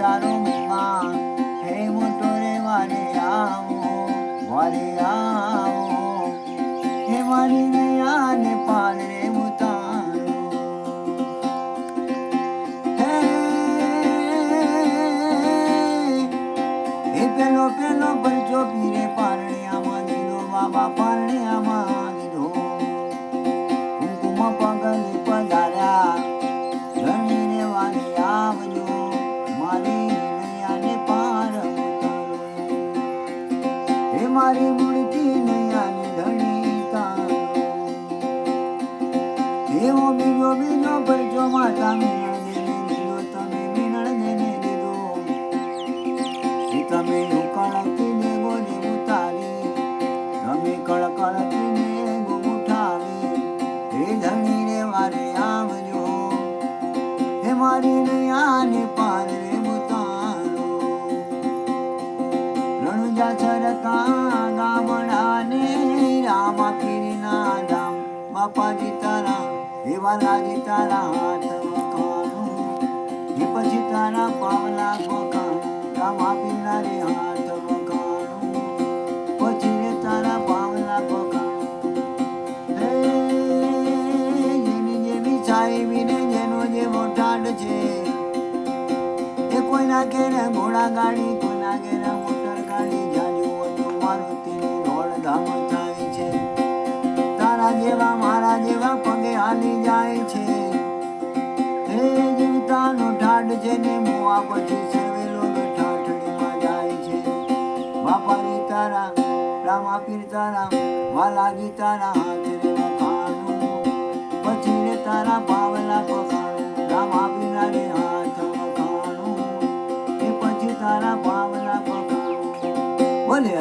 તારો મહિમા હે મોટો રે વારે આવો હે મારી નૈયા ને પાર રે ઉતારો હે પેલો પરચો પીરે પારણિયામાં દીધો બાબા પારણિયામાં દીધો કુંકુમ પગલી પધાર્યા ધણી ને વારે આવજો મારી નૈયાને પાર ઉતારો હે મારી મૂર્તિ નૈયાને ધણી તારો એવો બીજો પરચો માતા મીણળ દેને દીધો તમે મીણળ દેને દીધો તમે કળકી ને ગોને ઉતારી તમે કળકળકી ને ગો ઉઠાવી હે ધણી રે વારે આવજો હે મારી નૈયાને પાર રે ઉતારો રણુજા સરકા ગામડાને રામા પીરના ધામ બાપાજી તારા હે વાલાજી તારા હાથ વખાણું હે પછી તારા પાવલા વખાણું રામા પીરના રે હાથ વખાણું પછી રે તારા પાવલા વખાણું હે જેની જેવી સાહેબી ને જેનો જેવો ઠાડ છે એ કોઈના ઘેરે ઘોડા ગાડી કોઈના ઘેરે મોટર ગાડી જાજુ વધુ મારુતિની દોડધામ થાય છે તારા જેવા મારા જેવા પગે હાલી જાય છે હે જીવતાનો ઠાડ છે ને મોવા પછી સર્વેલો ઠાઠડીમાં જાય છે બાપાજી તારા રામા પીર તારા વાલાજી તારા હાથ રે વખાણું પછી રે તારા પાવલા વખાણું રામા પીરના રે હાથ વખાણું એ પછી તારા પાવલા વખાણું બોલે